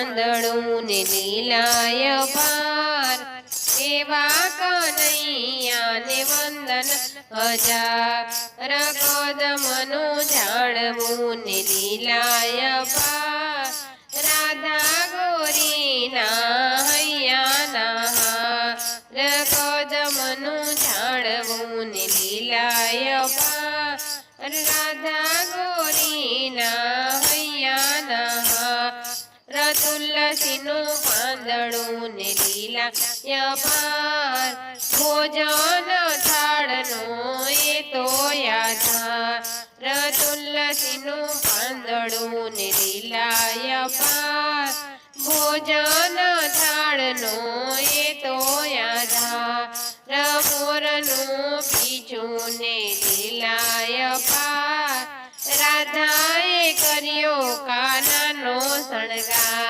પાંદડું ને લીલાય ભાર એવા કનૈયાને વંદન હજાર કદમનું ઝાડવું ને લીલાય ભાર રાધા ગોરીના હૈયાના હાર કદમનું ઝાડવું ને લીલાય ભાર રાધા ગોરીના હૈયાના હાર તુલસીનું પાંદડું ને લીલાય ભાર ભોજન થાળનો એ તો યાધાર તુલસીનું પાંદડું ને લીલાય ભાર ભોજન થાળનો એ તો યાધાર મોરનું પીછું ને લીલાય ભાર રાધાએ કર્યો કાનાનો શણગાર।